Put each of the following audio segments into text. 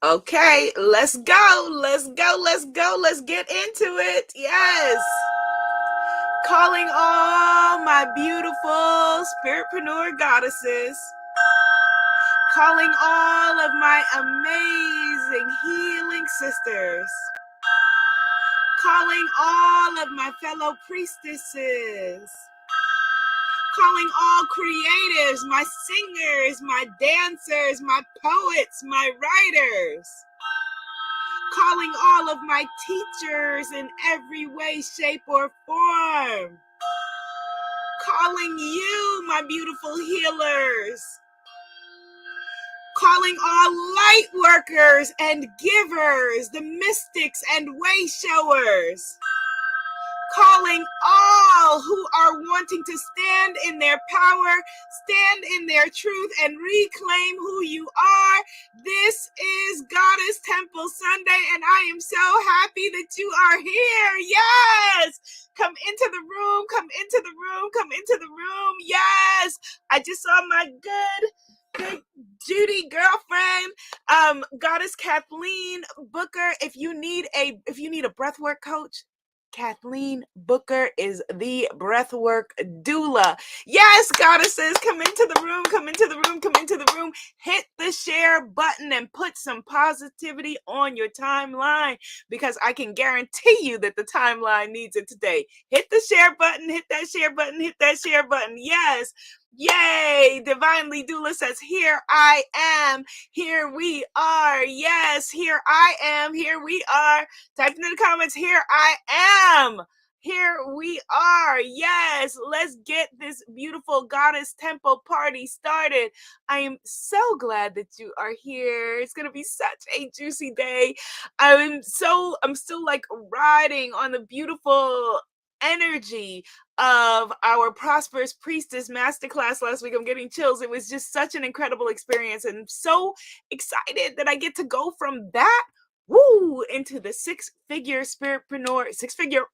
Okay, let's go. Let's go. Let's go. Let's get into it. Yes. Calling all my beautiful spiritpreneur goddesses. Calling all of my amazing healing sisters. Calling all of my fellow priestesses. Calling all creatives, my singers, my dancers, my poets, my writers. Calling all of my teachers in every way, shape, or form. Calling you, my beautiful healers. Calling all light workers and givers, the mystics and way showers. Calling all who are wanting to stand in their power, stand in their truth, and reclaim who you are. This is Goddess Temple Sunday, and I am so happy that you are here. Yes! Come into the room, come into the room, come into the room. Yes! I just saw my good Judy girlfriend, Goddess Kathleen Booker. If you need a breathwork coach, Kathleen Booker is the breathwork doula. Yes, goddesses, come into the room, come into the room, come into the room. Hit the share button and put some positivity on your timeline, because I can guarantee you that the timeline needs it today. Hit the share button, hit that share button, hit that share button. Yes. Yay! Divinely Doula says, here I am, here we are. Yes, here I am, here we are. Type in the comments, here I am. Here we are. Yes, let's get this beautiful Goddess Temple party started. I am so glad that you are here. It's going to be such a juicy day. I'm still like riding on the beautiful energy of our Prosperous Priestess Masterclass last week. I'm getting chills. It was just such an incredible experience, and I'm so excited that I get to go from that into the six-figure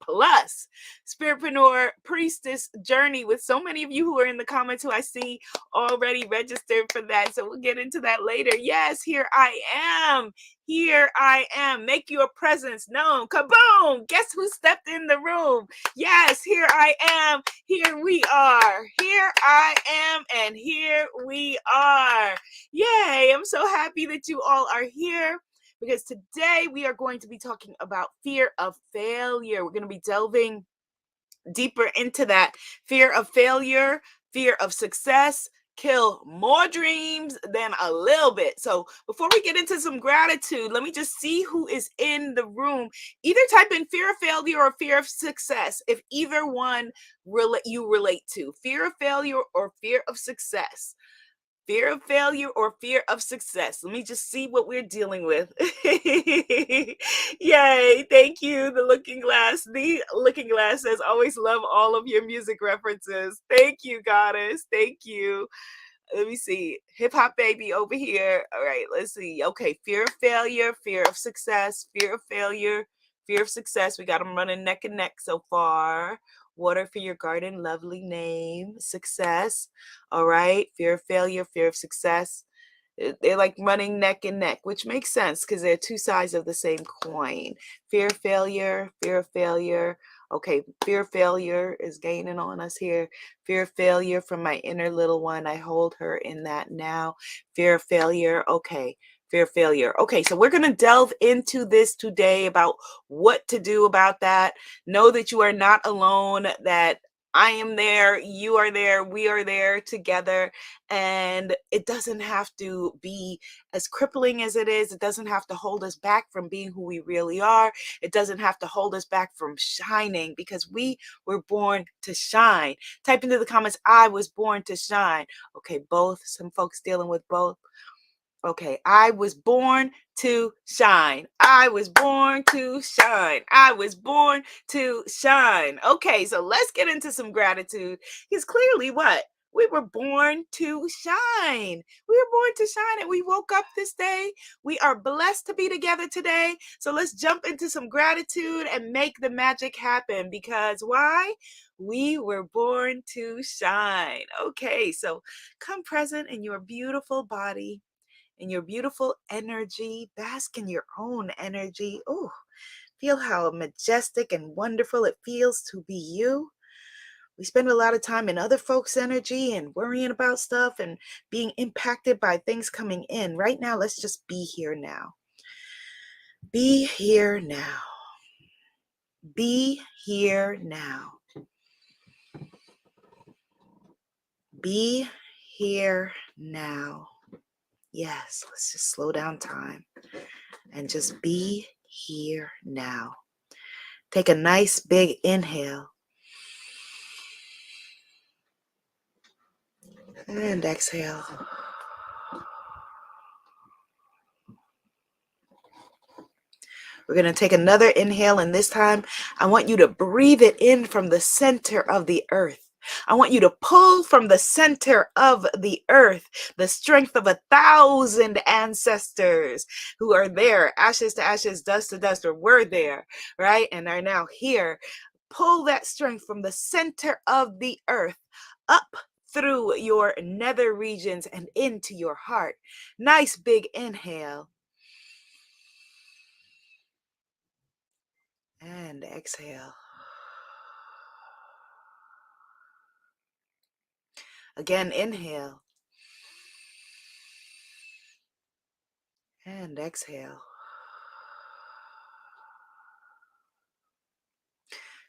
plus spiritpreneur priestess journey with so many of you who are in the comments who I see already registered for that. So we'll get into that later. Yes, here I am. Here I am. Make your presence known. Kaboom! Guess who stepped in the room? Yes, here I am. Here we are. Here I am, and here we are. Yay! I'm so happy that you all are here, because today we are going to be talking about fear of failure. We're going to be delving deeper into that. Fear of failure, fear of success, kill more dreams than a little bit. So before we get into some gratitude, let me just see who is in the room. Either type in fear of failure or fear of success if either one you relate to. Fear of failure or fear of success. Fear of failure or fear of success. Let me just see what we're dealing with. Yay. Thank you. The Looking Glass. The Looking Glass says, always love all of your music references. Thank you, goddess. Thank you. Let me see. Hip hop baby over here. All right. Let's see. Okay. Fear of failure, fear of success, fear of failure, fear of success. We got them running neck and neck so far. Water for your garden, lovely name. Success. All right. Fear of failure, fear of success. They're like running neck and neck, which makes sense because they're two sides of the same coin. Fear of failure, fear of failure. Okay, fear of failure is gaining on us here. Fear of failure from my inner little one. I hold her in that now. Fear of failure. Okay. Fear of failure. Okay, so we're going to delve into this today about what to do about that. Know that you are not alone, that I am there, you are there, we are there together. And it doesn't have to be as crippling as it is. It doesn't have to hold us back from being who we really are. It doesn't have to hold us back from shining, because we were born to shine. Type into the comments, I was born to shine. Okay, both. Some folks dealing with both. Okay, I was born to shine. I was born to shine. I was born to shine. Okay, so let's get into some gratitude. Because clearly what? We were born to shine. We were born to shine, and we woke up this day. We are blessed to be together today. So let's jump into some gratitude and make the magic happen. Because why? We were born to shine. Okay, so come present in your beautiful body, in your beautiful energy. Bask in your own energy. Oh, feel how majestic and wonderful it feels to be you. We spend a lot of time in other folks' energy and worrying about stuff and being impacted by things coming in. Right now, let's just be here now. Be here now. Be here now. Be here now. Yes, let's just slow down time and just be here now. Take a nice big inhale and exhale. We're going to take another inhale, and this time I want you to breathe it in from the center of the earth. I want you to pull from the center of the earth the strength of 1,000 ancestors who are there, ashes to ashes, dust to dust, or were there, right? And are now here. Pull that strength from the center of the earth up through your nether regions and into your heart. Nice big inhale. And exhale. Again, inhale. And exhale.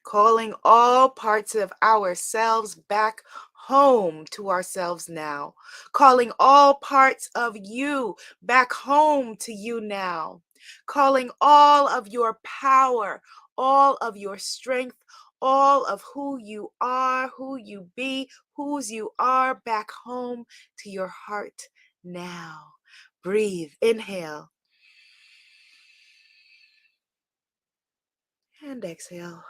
Calling all parts of ourselves back home to ourselves now. Calling all parts of you back home to you now. Calling all of your power, all of your strength, all of who you are, who you be, whose you are back home to your heart now. Breathe, inhale. And exhale.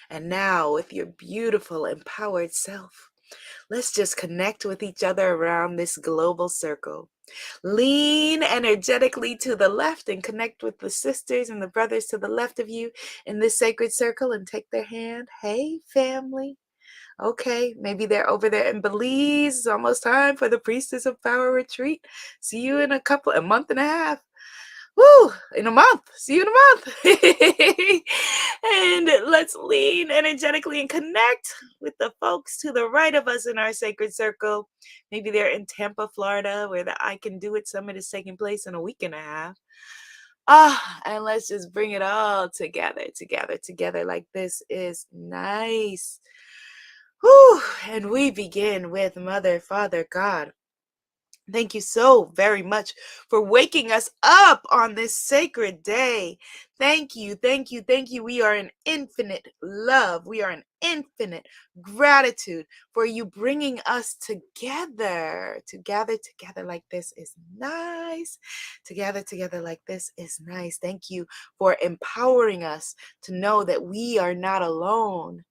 And now, with your beautiful, empowered self, let's just connect with each other around this global circle. Lean energetically to the left and connect with the sisters and the brothers to the left of you in this sacred circle and take their hand. Hey, family. Okay, maybe they're over there in Belize. It's almost time for the Priestess of Power retreat. See you in a month and a half. Woo! In a month. See you in a month. And let's lean energetically and connect with the folks to the right of us in our sacred circle. Maybe they're in Tampa, Florida, where the I Can Do It Summit is taking place in a week and a half. And let's just bring it all together like this is nice. Whew. And we begin with Mother, Father, God. Thank you so very much for waking us up on this sacred day. Thank you, thank you, thank you. We are in infinite love. We are in infinite gratitude for you bringing us together. To gather together like this is nice. To gather together like this is nice. Thank you for empowering us to know that we are not alone.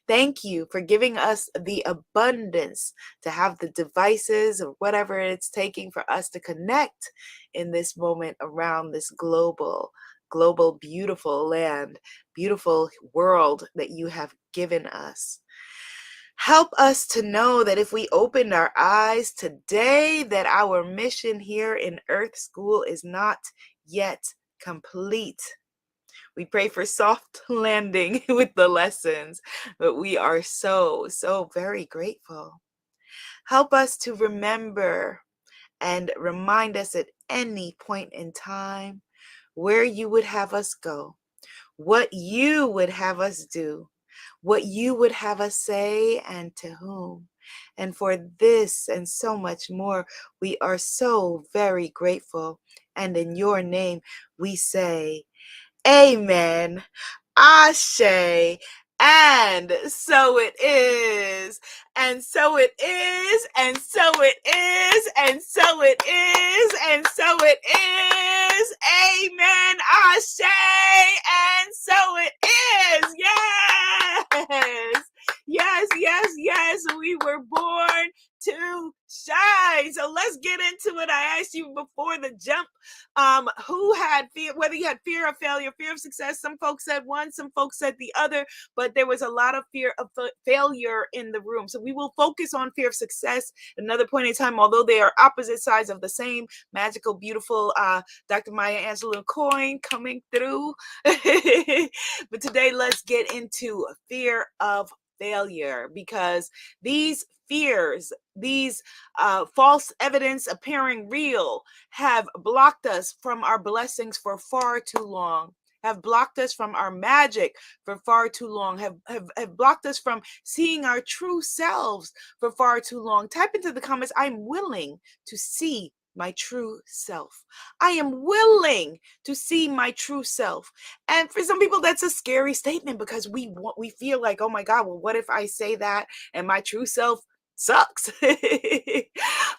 Thank you for giving us the abundance to have the devices or whatever it's taking for us to connect in this moment around this global, beautiful land, beautiful world that you have given us. Help us to know that if we opened our eyes today, that our mission here in Earth School is not yet complete. We pray for soft landing with the lessons, but we are so very grateful. Help us to remember and remind us at any point in time where you would have us go, what you would have us do, what you would have us say, and to whom. And for this and so much more, we are so very grateful. And in your name, we say, Amen. Ashe. And so it is. And so it is. And so it is. And so it is. And so it is. Amen. Ashe. And so it is. Yes. Yes, yes, yes. We were born to shine. So let's get into it. I asked you before the jump, who had fear, whether you had fear of failure, fear of success. Some folks said one, some folks said the other, but there was a lot of fear of failure in the room. So we will focus on fear of success at another point in time, although they are opposite sides of the same magical, beautiful Dr. Maya Angelou coin coming through. But today, let's get into fear of failure, because these fears, these false evidence appearing real, have blocked us from our blessings for far too long, have blocked us from our magic for far too long, have blocked us from seeing our true selves for far too long. Type into the comments, I'm willing to see my true self. I am willing to see my true self. And for some people, that's a scary statement, because we feel like, oh my God, well, what if I say that and my true self sucks?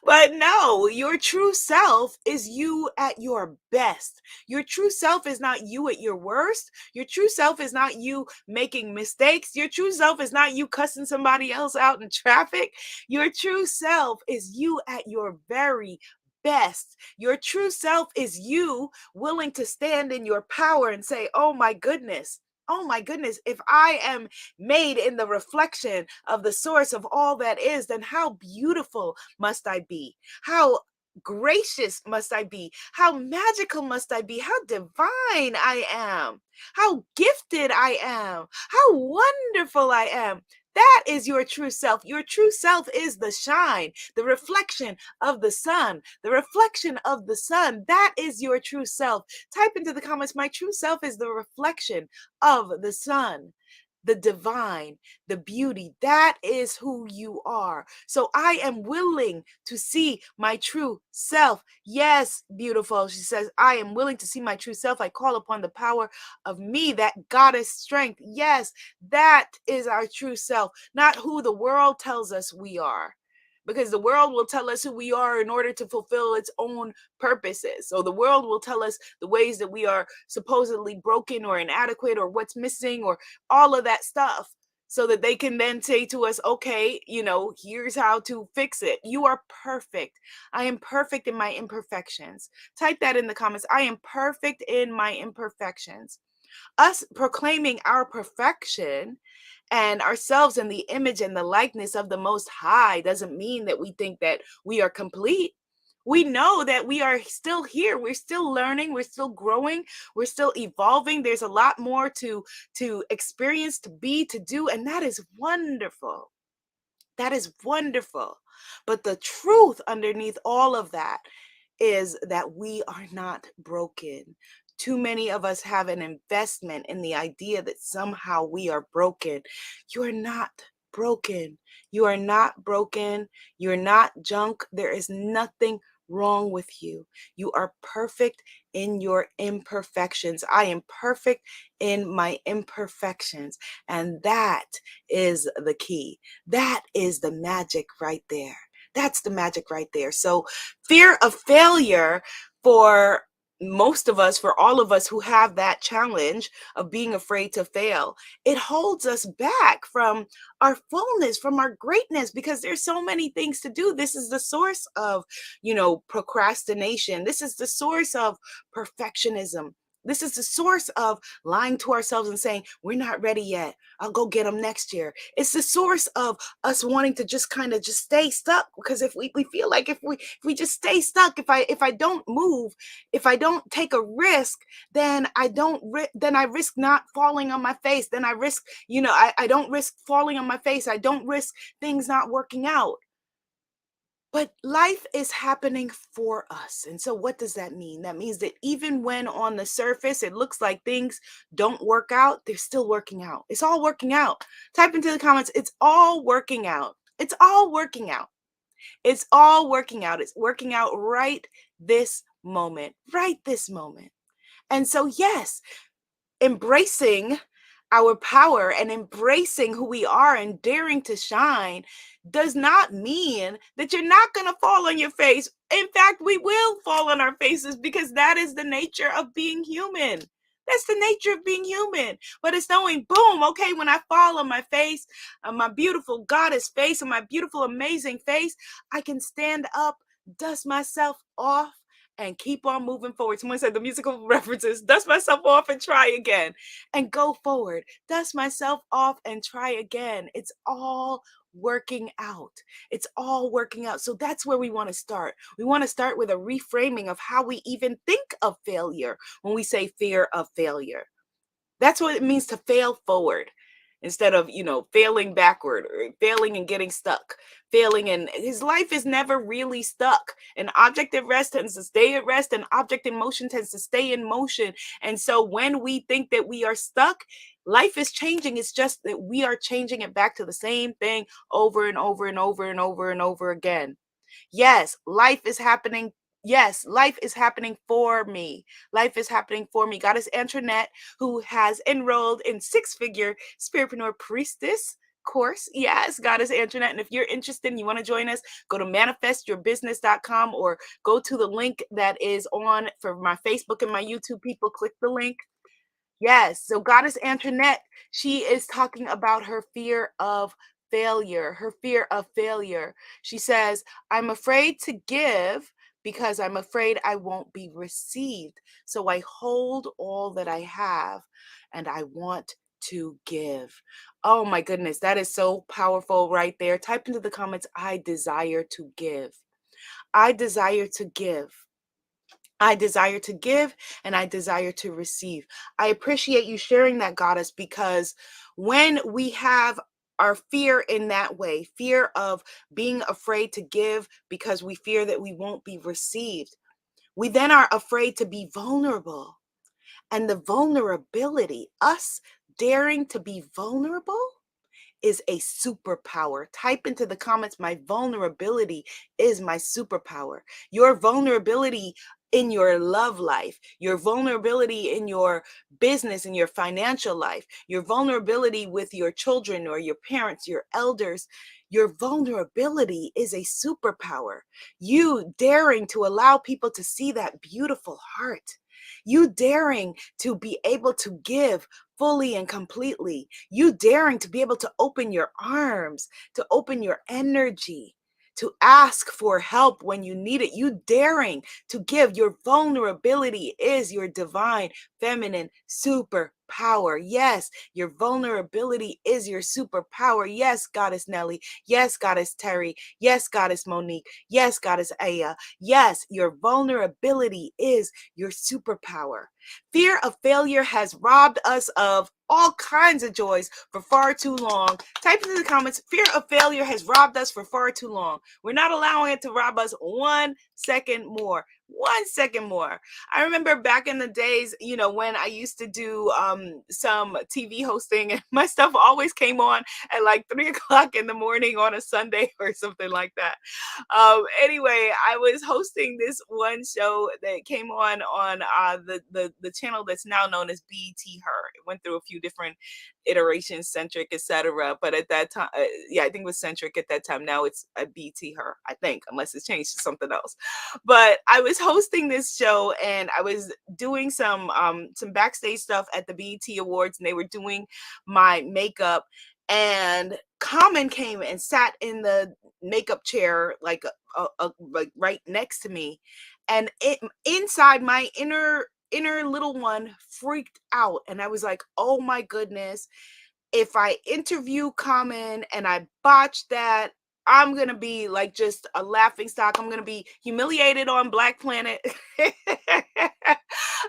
But no, your true self is you at your best. Your true self is not you at your worst. Your true self is not you making mistakes. Your true self is not you cussing somebody else out in traffic. Your true self is you at your very best. Your true self is you willing to stand in your power and say, oh my goodness, if I am made in the reflection of the source of all that is, then how beautiful must I be? How gracious must I be? How magical must I be? How divine I am? How gifted I am? How wonderful I am? That is your true self. Your true self is the shine, the reflection of the sun, the reflection of the sun. That is your true self. Type into the comments, my true self is the reflection of the sun, the divine, the beauty. That is who you are. So I am willing to see my true self. Yes, beautiful. She says, I am willing to see my true self. I call upon the power of me, that goddess strength. Yes, that is our true self, not who the world tells us we are. Because the world will tell us who we are in order to fulfill its own purposes. So the world will tell us the ways that we are supposedly broken or inadequate or what's missing or all of that stuff, so that they can then say to us, okay, here's how to fix it. You are perfect. I am perfect in my imperfections. Type that in the comments. I am perfect in my imperfections. Us proclaiming our perfection and ourselves in the image and the likeness of the Most High doesn't mean that we think that we are complete. We know that we are still here. We're still learning. We're still growing. We're still evolving. There's a lot more to experience, to be, to do, and that is wonderful. That is wonderful. But the truth underneath all of that is that we are not broken. Too many of us have an investment in the idea that somehow we are broken. You are not broken. You are not broken. You're not junk. There is nothing wrong with you. You are perfect in your imperfections. I am perfect in my imperfections. And that is the key. That is the magic right there. That's the magic right there. So fear of failure, for most of us, for all of us who have that challenge of being afraid to fail, it holds us back from our fullness, from our greatness, because there's so many things to do. This is the source of, procrastination. This is the source of perfectionism. This is the source of lying to ourselves and saying, we're not ready yet. I'll go get them next year. It's the source of us wanting to just kind of just stay stuck, because if we feel like if we just stay stuck, if I don't move, if I don't take a risk, then I risk not falling on my face. Then I risk, I don't risk falling on my face. I don't risk things not working out. But life is happening for us. And so what does that mean? That means that even when on the surface it looks like things don't work out, they're still working out. It's all working out. Type into the comments, it's all working out. It's all working out. It's all working out. It's working out right this moment, right this moment. And so, yes, embracing our power and embracing who we are and daring to shine does not mean that you're not going to fall on your face. In fact, we will fall on our faces, because that is the nature of being human. That's the nature of being human. But it's knowing, boom, okay, when I fall on my face, on my beautiful goddess face, on my beautiful, amazing face, I can stand up, dust myself off, and keep on moving forward. Someone said the musical references, dust myself off and try again, and go forward. Dust myself off and try again. It's all working out. It's all working out. So that's where we want to start. We want to start with a reframing of how we even think of failure when we say fear of failure. That's what it means to fail forward instead of, failing backward or failing and getting stuck. Failing, and his life is never really stuck. An object at rest tends to stay at rest, an object in motion tends to stay in motion. And so when we think that we are stuck, life is changing. It's just that we are changing it back to the same thing over and over and over and over and over again. Yes, life is happening. Yes, life is happening for me. Life is happening for me. Goddess Antoinette, who has enrolled in six-figure Spiritpreneur Priestess course. Yes, Goddess Antoinette. And if you're interested and you want to join us, go to manifestyourbusiness.com or go to the link that is on for my Facebook and my YouTube people. Click the link. Yes. So Goddess Antoinette, she is talking about her fear of failure, her fear of failure. She says, I'm afraid to give because I'm afraid I won't be received. So I hold all that I have and I want to give. Oh my goodness, that is so powerful right there. Type into the comments, I desire to give. I desire to give. I desire to give and I desire to receive. I appreciate you sharing that, Goddess, because when we have our fear in that way, fear of being afraid to give because we fear that we won't be received, we then are afraid to be vulnerable. And the vulnerability, us daring to be vulnerable, is a superpower. Type into the comments, my vulnerability is my superpower. Your vulnerability in your love life, your vulnerability in your business, in your financial life, your vulnerability with your children or your parents, your elders, your vulnerability is a superpower. You daring to allow people to see that beautiful heart. You daring to be able to give fully and completely. You daring to be able to open your arms, to open your energy, to ask for help when you need it. You daring to give. Your vulnerability is your divine feminine superpower. Yes, your vulnerability is your superpower. Yes, Goddess Nelly. Yes, Goddess Terry. Yes, Goddess Monique. Yes, Goddess Aya. Yes, your vulnerability is your superpower. Fear of failure has robbed us of all kinds of joys for far too long. Type into the comments, fear of failure has robbed us for far too long. We're not allowing it to rob us 1 second more. 1 second more. I remember back in the days, when I used to do some TV hosting, and my stuff always came on at like 3 o'clock in the morning on a Sunday or something like that. Anyway, I was hosting this one show that came on the channel that's now known as BET Her. It went through a few different iterations, Centric, etc. But at that time, yeah, I think it was Centric at that time. Now it's a BET Her, I think, unless it's changed to something else. But I was hosting this show and I was doing some backstage stuff at the BET Awards, and they were doing my makeup. And Common came and sat in the makeup chair, like like right next to me, and inside my inner little one freaked out, and I was like, oh my goodness, if I interview Common and I botch that, I'm gonna be like just a laughing stock. I'm gonna be humiliated on Black Planet.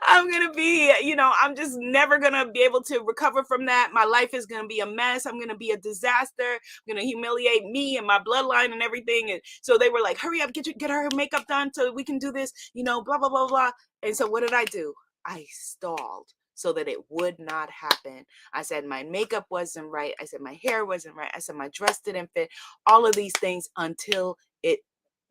I'm gonna be, I'm just never gonna be able to recover from that. My life is gonna be a mess. I'm gonna be a disaster. I'm gonna humiliate me and my bloodline and everything. And so they were like, hurry up, get her makeup done so we can do this, blah, blah, blah, blah. And so what did I do? I stalled so that it would not happen. I said my makeup wasn't right. I said my hair wasn't right. I said my dress didn't fit. All of these things until it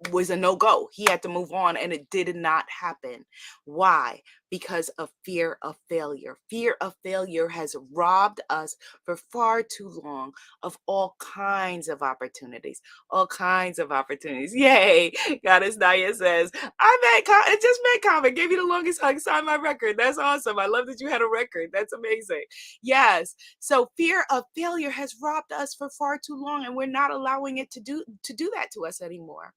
was a no-go. He had to move on, and it did not happen. Why? Because of fear of failure. Fear of failure has robbed us for far too long of all kinds of opportunities. All kinds of opportunities. Yay! Goddess Naya says, I just met Common, gave you the longest hug, signed my record. That's awesome. I love that you had a record. That's amazing. Yes. So fear of failure has robbed us for far too long, and we're not allowing it to do that to us anymore.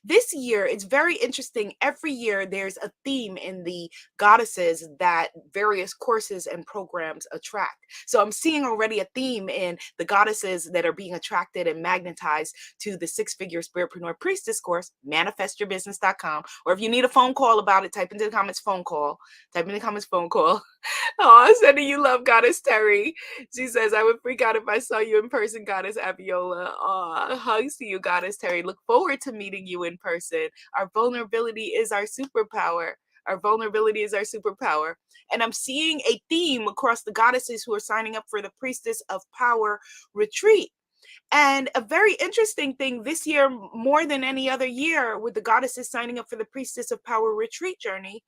This year, it's very interesting. Every year, there's a theme in the goddesses that various courses and programs attract. So I'm seeing already a theme in the goddesses that are being attracted and magnetized to the six-figure spiritpreneur priestess course, manifestyourbusiness.com. Or if you need a phone call about it, type into the comments phone call. Type in the comments phone call. Oh, sending you love, Goddess Terry. She says, I would freak out if I saw you in person, Goddess Abiola. Oh, hugs to you, Goddess Terry. Look forward to meeting you in person. Our vulnerability is our superpower. Our vulnerability is our superpower. And I'm seeing a theme across the goddesses who are signing up for the Priestess of Power retreat. And a very interesting thing this year, more than any other year, with the goddesses signing up for the Priestess of Power retreat journey,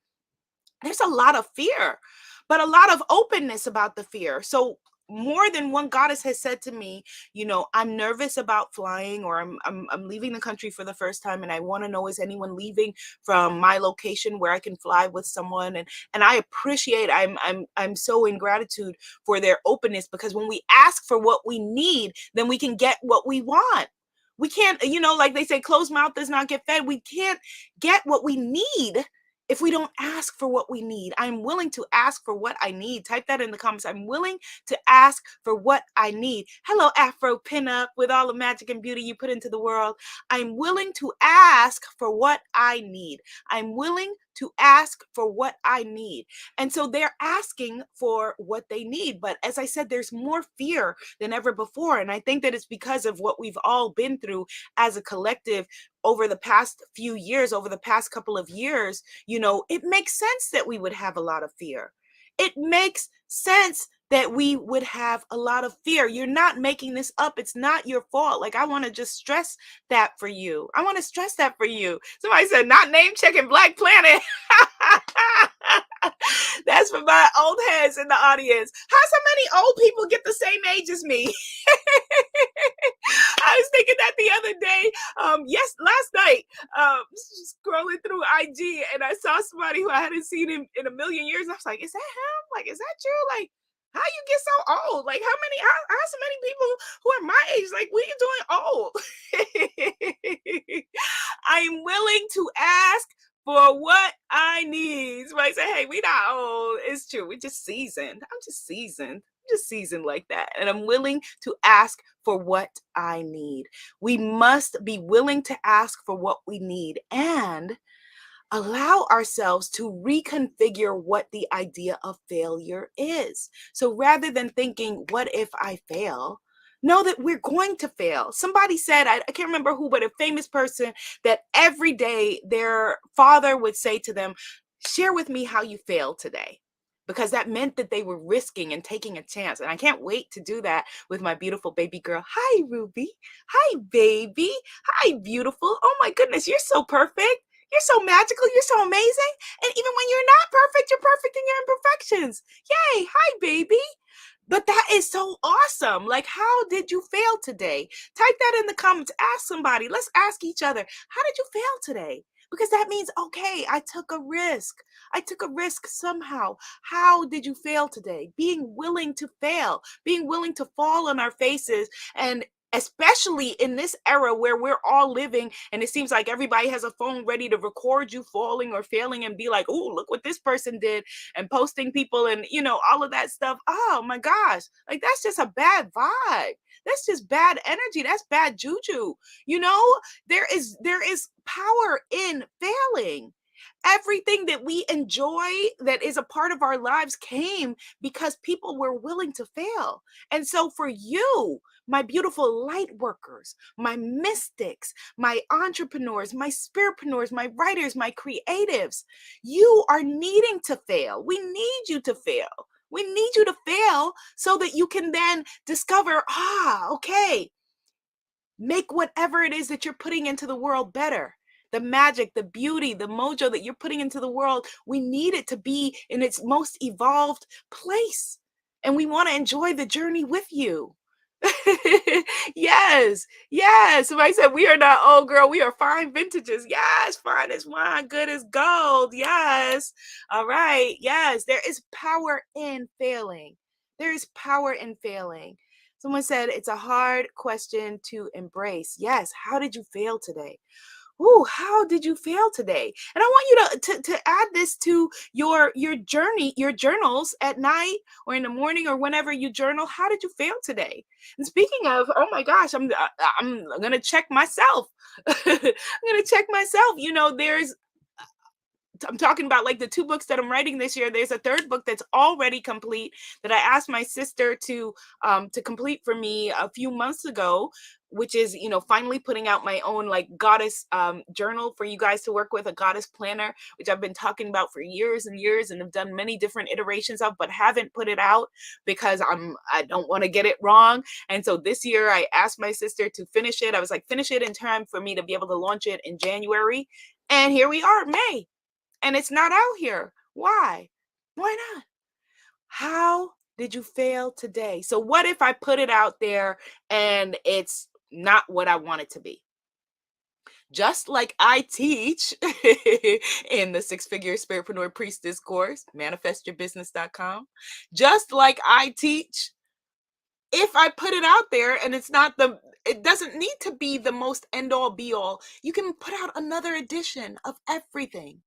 there's a lot of fear, but a lot of openness about the fear. So more than one goddess has said to me, I'm nervous about flying, or I'm leaving the country for the first time, and I want to know, is anyone leaving from my location where I can fly with someone? And I appreciate, I'm so in gratitude for their openness, because when we ask for what we need, then we can get what we want. We can't, like they say, closed mouth does not get fed. We can't get what we need if we don't ask for what we need. I'm willing to ask for what I need. Type that in the comments. I'm willing to ask for what I need. Hello, Afro Pinup, with all the magic and beauty you put into the world. I'm willing to ask for what I need. I'm willing to ask for what I need. And so they're asking for what they need. But as I said, there's more fear than ever before. And I think that it's because of what we've all been through as a collective over the past few years, over the past couple of years. It makes sense that we would have a lot of fear. It makes sense that we would have a lot of fear. You're not making this up. It's not your fault. Like, I want to just stress that for you. I want to stress that for you. Somebody said, not name checking Black Planet. That's for my old heads in the audience. How so many old people get the same age as me? I was thinking that the other day. Last night, scrolling through IG, and I saw somebody who I hadn't seen in a million years. I was like, is that him? Like, is that you? Like, how you get so old? Like, how so many people who are my age? Like, what are you doing old? I'm willing to ask for what I need. Somebody say, hey, we not old. It's true. We're just seasoned. I'm just seasoned like that. And I'm willing to ask for what I need. We must be willing to ask for what we need and allow ourselves to reconfigure what the idea of failure is. So rather than thinking, what if I fail? Know that we're going to fail. Somebody said, I can't remember who, but a famous person, that every day their father would say to them, share with me how you failed today. Because that meant that they were risking and taking a chance. And I can't wait to do that with my beautiful baby girl. Hi, Ruby. Hi, baby. Hi, beautiful. Oh my goodness, you're so perfect. You're so magical. You're so amazing. And even when you're not perfect, you're perfect in your imperfections. Yay. Hi, baby. But that is so awesome. Like, how did you fail today? Type that in the comments. Ask somebody. Let's ask each other, how did you fail today? Because that means, okay, I took a risk. I took a risk somehow. How did you fail today? Being willing to fail, being willing to fall on our faces, and especially in this era where we're all living and it seems like everybody has a phone ready to record you falling or failing and be like, oh, look what this person did, and posting people and all of that stuff. Oh my gosh, like, that's just a bad vibe. That's just bad energy. That's bad juju. There is power in failing. Everything that we enjoy that is a part of our lives came because people were willing to fail. And so for you, my beautiful light workers, my mystics, my entrepreneurs, my spiritpreneurs, my writers, my creatives, you are needing to fail. We need you to fail. We need you to fail so that you can then discover, okay, make whatever it is that you're putting into the world better. the magic, the beauty, the mojo that you're putting into the world. We need it to be in its most evolved place. And we want to enjoy the journey with you. Yes, yes. Somebody said we are not old, girl. We are fine vintages. Yes, fine as wine, good as gold. Yes. All right. Yes, there is power in failing. There is power in failing. Someone said it's a hard question to embrace. Yes. How did you fail today? Ooh, how did you fail today? And I want you to add this to your journey, your journals at night or in the morning or whenever you journal. How did you fail today? And speaking of, oh my gosh, I'm gonna check myself. I'm gonna check myself. You know, I'm talking about like the 2 books that I'm writing this year. There's a 3rd book that's already complete that I asked my sister to complete for me a few months ago, which is, you know, finally putting out my own like goddess journal for you guys to work with, a goddess planner, which I've been talking about for years and years and have done many different iterations of, but haven't put it out because I don't want to get it wrong. And so this year I asked my sister to finish it. I was like, finish it in time for me to be able to launch it in January. And here we are, May, and it's not out here. Why? Why not? How did you fail today? So what if I put it out there and it's not what I want it to be? Just like I teach in the 6-figure spiritpreneur priestess course, manifestyourbusiness.com, just like I teach, if I put it out there and it doesn't need to be the most end all be all. You can put out another edition of everything,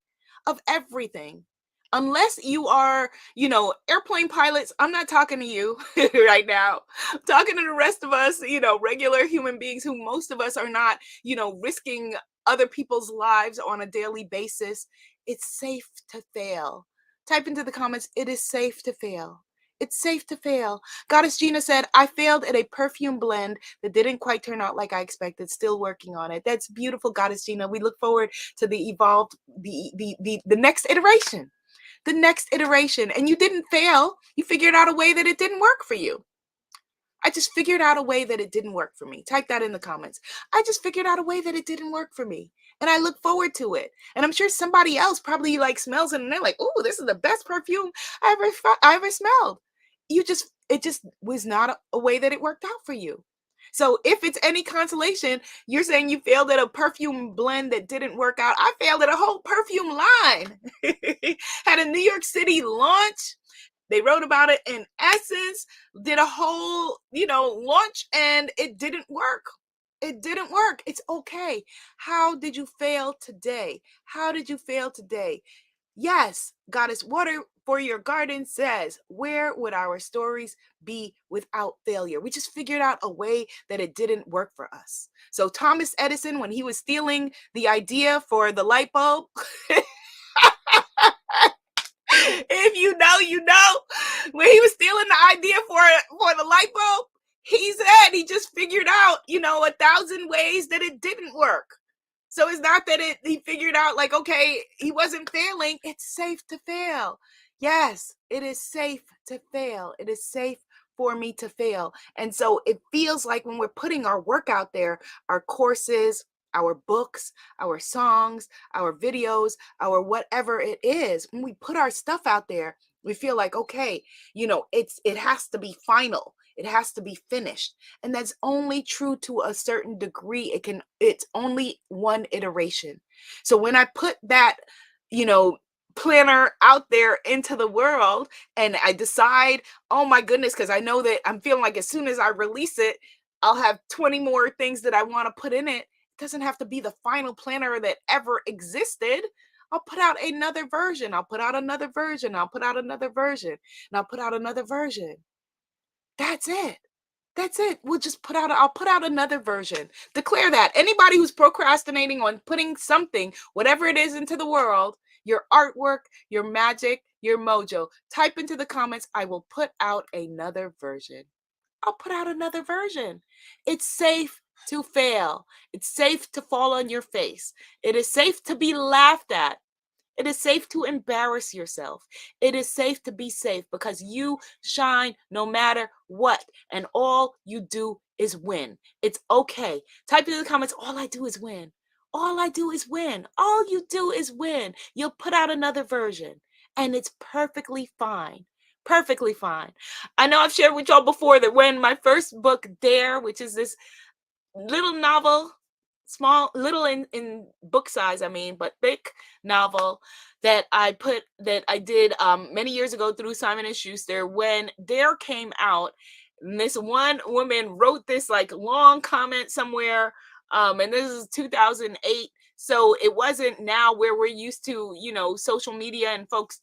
of everything. Unless you are, you know, airplane pilots, I'm not talking to you right now. I'm talking to the rest of us, you know, regular human beings who most of us are not, you know, risking other people's lives on a daily basis. It's safe to fail. Type into the comments, it is safe to fail. It's safe to fail. Goddess Gina said, I failed at a perfume blend that didn't quite turn out like I expected. Still working on it. That's beautiful, Goddess Gina. We look forward to the evolved, the next iteration. The next iteration. And you didn't fail. You figured out a way that it didn't work for you. I just figured out a way that it didn't work for me. Type that in the comments. I just figured out a way that it didn't work for me. And I look forward to it. And I'm sure somebody else probably like smells it and they're like, oh, this is the best perfume I ever smelled. It just was not a way that it worked out for you. So if it's any consolation, you're saying you failed at a perfume blend that didn't work out. I failed at a whole perfume line. Had a New York City launch. They wrote about it in Essence, did a whole, you know, launch, and it didn't work. It didn't work. It's okay. How did you fail today? How did you fail today? Yes, Goddess Water for Your Garden says, where would our stories be without failure? We just figured out a way that it didn't work for us. So Thomas Edison, when he was stealing the idea for the light bulb, if you know, you know, when he was stealing the idea for the light bulb, he said he just figured out, you know, 1,000 ways that it didn't work. So it's not that he figured out like, okay, he wasn't failing. It's safe to fail. Yes, it is safe to fail. It is safe for me to fail. And so it feels like when we're putting our work out there, our courses, our books, our songs, our videos, our whatever it is, when we put our stuff out there, we feel like, okay, you know, it has to be final. It has to be finished. And that's only true to a certain degree. It's only one iteration. So when I put that, you know, planner out there into the world and I decide, oh my goodness, because I know that I'm feeling like as soon as I release it, I'll have 20 more things that I want to put in it. It doesn't have to be the final planner that ever existed. I'll put out another version. I'll put out another version. I'll put out another version. And I'll put out another version. That's it. That's it. I'll put out another version. Declare that. Anybody who's procrastinating on putting something, whatever it is, into the world, your artwork, your magic, your mojo, type into the comments, I will put out another version. I'll put out another version. It's safe to fail. It's safe to fall on your face. It is safe to be laughed at. It is safe to embarrass yourself. It is safe to be safe because you shine no matter what. And all you do is win. It's okay. Type in the comments, all I do is win. All I do is win. All you do is win. You'll put out another version and it's perfectly fine. Perfectly fine. I know I've shared with y'all before that when my first book, Dare, which is this little novel, small, little in book size, I mean, but thick novel that I did many years ago through Simon and Schuster. When Dare came out, and this one woman wrote this like long comment somewhere, and this is 2008. So it wasn't now where we're used to, social media and folks,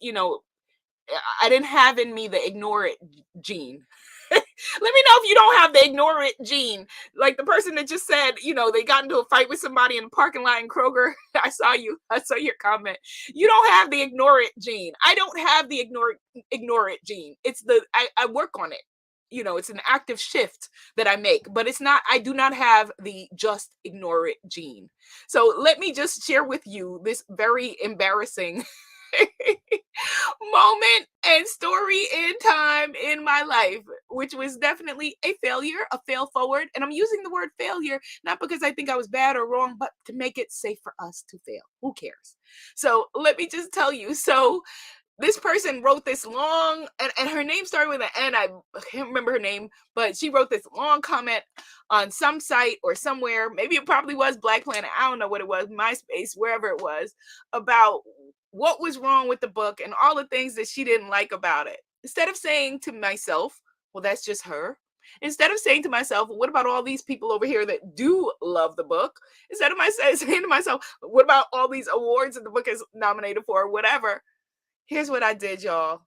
I didn't have in me the ignore it gene. Let me know if you don't have the ignore it gene. Like the person that just said, they got into a fight with somebody in the parking lot in Kroger. I saw you. I saw your comment. You don't have the ignore it gene. I don't have the ignore it gene. It's I work on it. It's an active shift that I make, but it's not, I do not have the just ignore it gene. So let me just share with you this very embarrassing moment and story in time in my life, which was definitely a failure, a fail forward. And I'm using the word failure not because I think I was bad or wrong, but to make it safe for us to fail. Who cares? So let me just tell you. So this person wrote this long, and her name started with an N. I can't remember her name, but she wrote this long comment on some site or somewhere. Maybe it probably was Black Planet. I don't know what it was, MySpace, wherever it was, about what was wrong with the book and all the things that she didn't like about it. Instead of saying to myself, well, that's just her. Instead of saying to myself, well, what about all these people over here that do love the book? Instead of saying to myself, what about all these awards that the book is nominated for, or whatever? Here's what I did, y'all.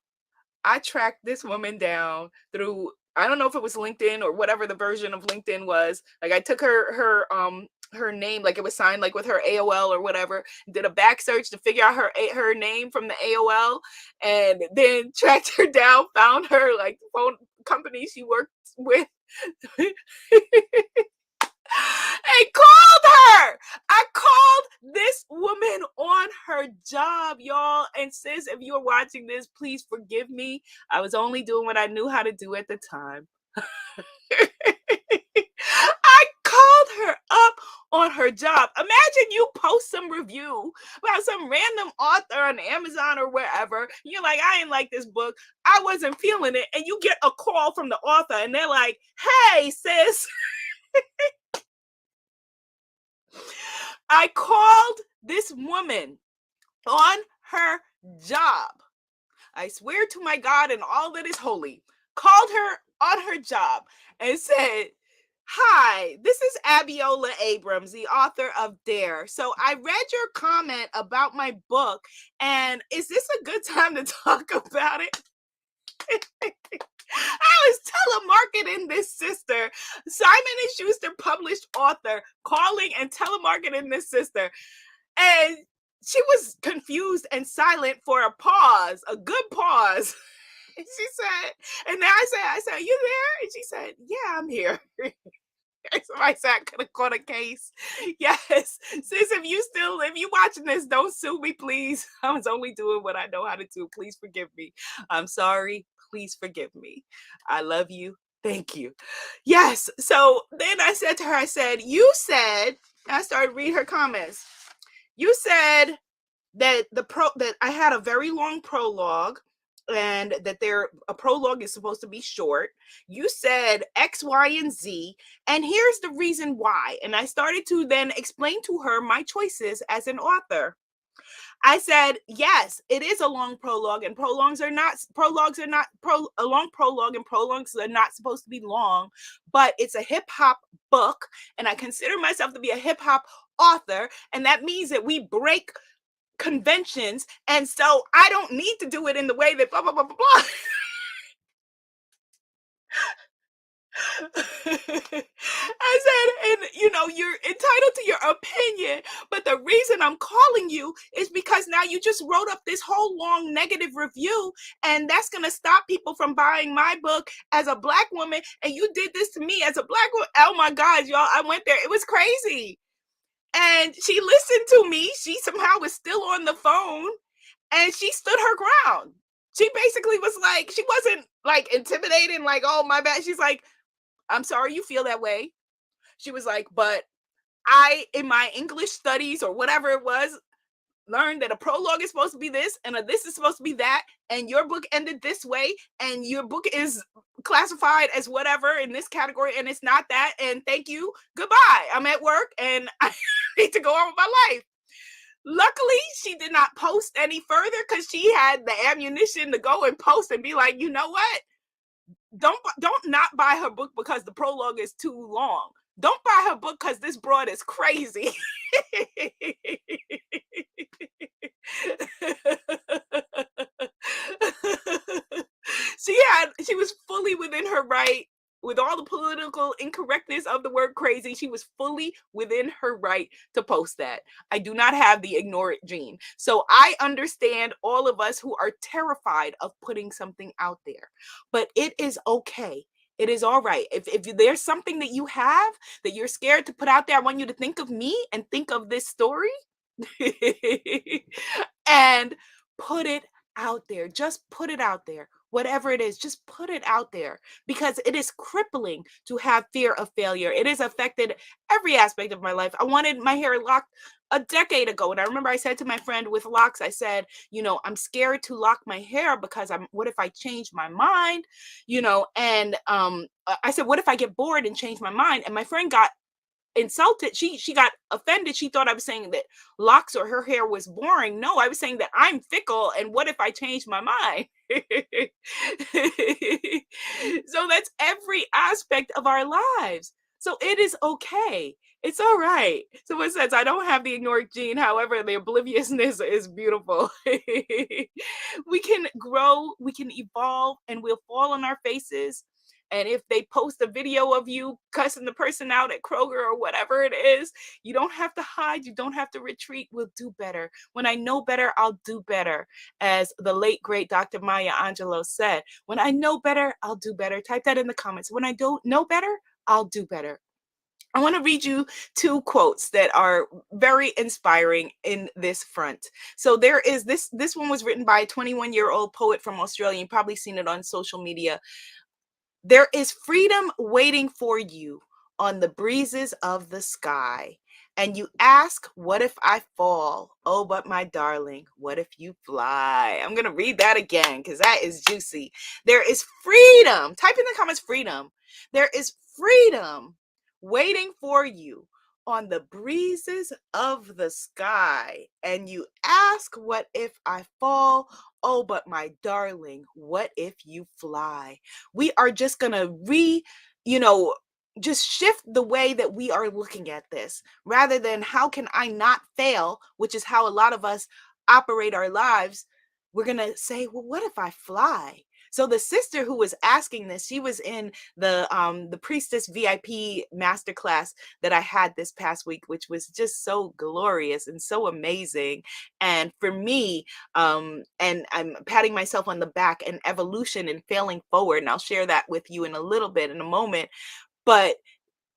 I tracked this woman down through, I don't know if it was LinkedIn or whatever the version of LinkedIn was. Like I took her name, like it was signed like with her AOL or whatever, did a back search to figure out her name from the AOL, and then tracked her down, found her like phone company she worked with. I called her. I called this woman on her job, y'all. And sis, if you are watching this, please forgive me. I was only doing what I knew how to do at the time. I called her up on her job. Imagine you post some review about some random author on Amazon or wherever. You're like, I ain't like this book. I wasn't feeling it. And you get a call from the author and they're like, hey, sis. I called this woman on her job. I swear to my God and all that is holy, called her on her job and said, hi, this is Abiola Abrams, the author of Dare. So I read your comment about my book, and is this a good time to talk about it? I was telemarketing this sister, Simon and Schuster published author, calling and telemarketing this sister. And she was confused and silent for a pause, a good pause. And she said, and then I said, are you there? And she said, yeah, I'm here. Somebody said I could have caught a case. Yes. Sis, if you watching this, don't sue me, please. I was only doing what I know how to do. Please forgive me. I'm sorry. Please forgive me. I love you. Thank you. Yes. So then I said to her, you said, I started reading her comments. You said that that I had a very long prologue, and that a prologue is supposed to be short. You said X, Y, and Z, and here's the reason why. And I started to then explain to her my choices as an author. I said, yes, it is a long prologue, and a long prologue and prologues are not supposed to be long, but it's a hip hop book, and I consider myself to be a hip hop author, and that means that we break conventions, and so I don't need to do it in the way that blah blah blah blah blah. I said, and you're entitled to your opinion, but the reason I'm calling you is because now you just wrote up this whole long negative review, and that's gonna stop people from buying my book as a Black woman, and you did this to me as a Black woman. Oh my God, y'all, I went there. It was crazy. And she listened to me. She somehow was still on the phone, and she stood her ground. She basically was like, she wasn't like intimidating, like, oh, my bad. She's like, I'm sorry you feel that way. She was like, but I, in my English studies or whatever it was, learned that a prologue is supposed to be this and a this is supposed to be that, and your book ended this way, and your book is classified as whatever in this category, and it's not that. And thank you, goodbye. I'm at work and I need to go on with my life. Luckily, she did not post any further because she had the ammunition to go and post and be like, you know what? Don't not buy her book because the prologue is too long. Don't buy her book because this broad is crazy. She was fully within her right, with all the political incorrectness of the word crazy. She was fully within her right to post that. I do not have the ignore it gene. So I understand all of us who are terrified of putting something out there, but it is okay. It is all right. If there's something that you have that you're scared to put out there, I want you to think of me and think of this story and put it out there. Just put it out there. Whatever it is, just put it out there, because it is crippling to have fear of failure. It has affected every aspect of my life. I wanted my hair locked a decade ago. And I remember I said to my friend with locks, I said, I'm scared to lock my hair because what if I change my mind? And I said, what if I get bored and change my mind? And my friend got insulted. She got offended. She thought I was saying that locks or her hair was boring. No, I was saying that I'm fickle, and what if I change my mind? So that's every aspect of our lives. So it is okay. It's all right. So it says I don't have the ignored gene. However, the obliviousness is beautiful. We can grow, we can evolve, and we'll fall on our faces. And if they post a video of you cussing the person out at Kroger or whatever it is, you don't have to hide. You don't have to retreat. We'll do better. When I know better, I'll do better. As the late, great Dr. Maya Angelou said, when I know better, I'll do better. Type that in the comments. When I don't know better, I'll do better. I want to read you two quotes that are very inspiring in this front. So there is this one was written by a 21-year-old poet from Australia. You've probably seen it on social media. There is freedom waiting for you on the breezes of the sky. And you ask, what if I fall? Oh, but my darling, what if you fly? I'm going to read that again because that is juicy. There is freedom. Type in the comments, freedom. There is freedom waiting for you on the breezes of the sky. And you ask, what if I fall? Oh, but my darling, what if you fly? We are just going to just shift the way that we are looking at this, rather than how can I not fail, which is how a lot of us operate our lives. We're going to say, well, what if I fly? So the sister who was asking this, she was in the priestess VIP masterclass that I had this past week, which was just so glorious and so amazing. And for me, and I'm patting myself on the back, and evolution and failing forward. And I'll share that with you in a little bit, in a moment. But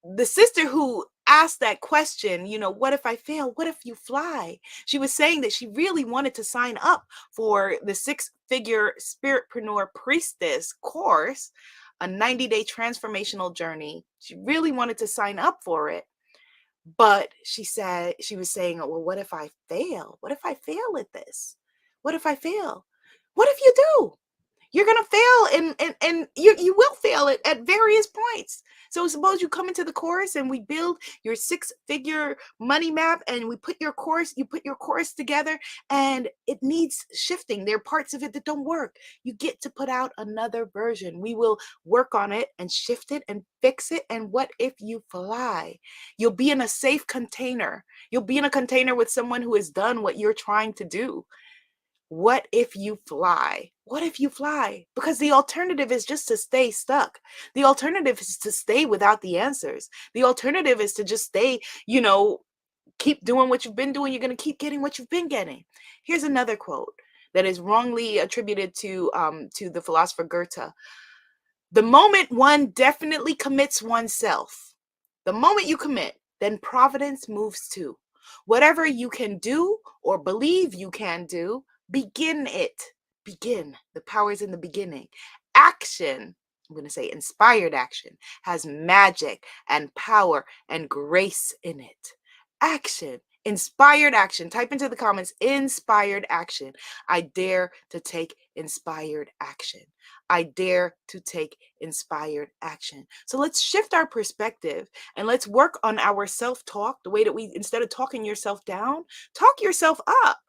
the sister who asked that question, what if I fail? What if you fly? She was saying that she really wanted to sign up for the 6-figure Spiritpreneur Priestess course, a 90-day transformational journey. She really wanted to sign up for it. But she was saying, oh, well, what if I fail? What if I fail at this? What if I fail? What if you do? You're going to fail, and you will fail at various points. So suppose you come into the course and we build your 6-figure money map, and you put your course together, and it needs shifting. There are parts of it that don't work. You get to put out another version. We will work on it and shift it and fix it. And what if you fly? You'll be in a safe container. You'll be in a container with someone who has done what you're trying to do. What if you fly? What if you fly? Because the alternative is just to stay stuck. The alternative is to stay without the answers. The alternative is to just stay, keep doing what you've been doing. You're going to keep getting what you've been getting. Here's another quote that is wrongly attributed to the philosopher Goethe. The moment one definitely commits oneself, the moment you commit, then providence moves too. Whatever you can do or believe you can do, begin it. Begin. The power is in the beginning. Action, I'm going to say inspired action, has magic and power and grace in it. action. Inspired action. Type into the comments, inspired action. I dare to take inspired action. I dare to take inspired action. So let's shift our perspective and let's work on our self-talk, the way that we, instead of talking yourself down, talk yourself up.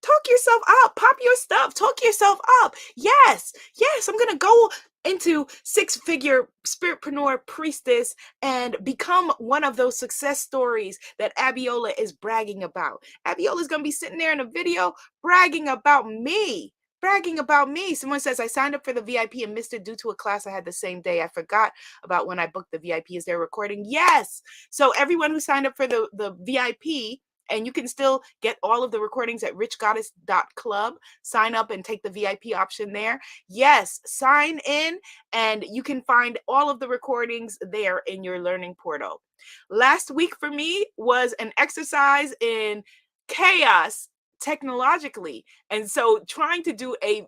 Talk yourself up. Pop your stuff. Talk yourself up. Yes. Yes. I'm going to go into six-figure spiritpreneur priestess and become one of those success stories that Abiola is bragging about. Abiola is going to be sitting there in a video bragging about me. Bragging about me. Someone says, I signed up for the VIP and missed it due to a class I had the same day. I forgot about when I booked the VIP. Is there a recording? Yes. So everyone who signed up for the VIP, and you can still get all of the recordings at richgoddess.club. Sign up and take the VIP option there. Yes, sign in and you can find all of the recordings there in your learning portal. Last week for me was an exercise in chaos technologically. And so trying to do a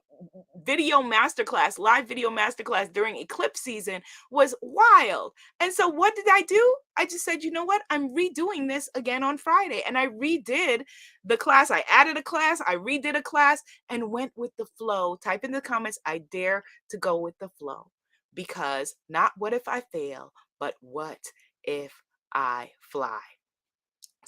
video masterclass, live video masterclass during eclipse season was wild. And so what did I do? I just said, you know what? I'm redoing this again on Friday. And I redid the class. I added a class, I redid a class and went with the flow. Type in the comments, I dare to go with the flow. Because not what if I fail, but what if I fly?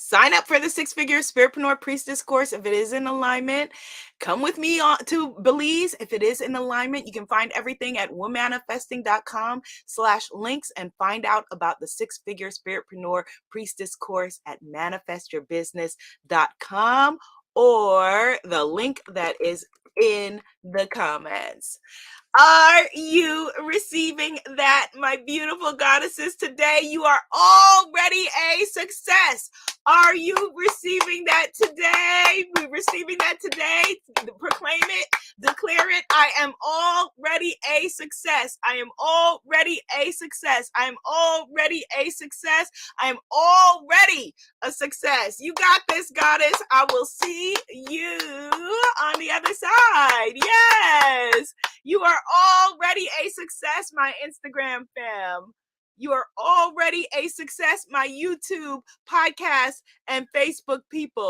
Sign up for the six-figure spiritpreneur priestess course if it is in alignment. Come with me on to Belize if it is in alignment. You can find everything at womanifesting.com/links and find out about the six-figure spiritpreneur priestess course at manifestyourbusiness.com or the link that is in the comments. Are you receiving that, my beautiful goddesses? Today, you are already a success. Are you receiving that today? We're receiving that today. Proclaim it, declare it. I am already a success. I am already a success. I am already a success. I am already a success. You got this, goddess. I will see you on the other side. Yes. You are already a success, my Instagram fam. You are already a success, my YouTube, podcast, and Facebook people.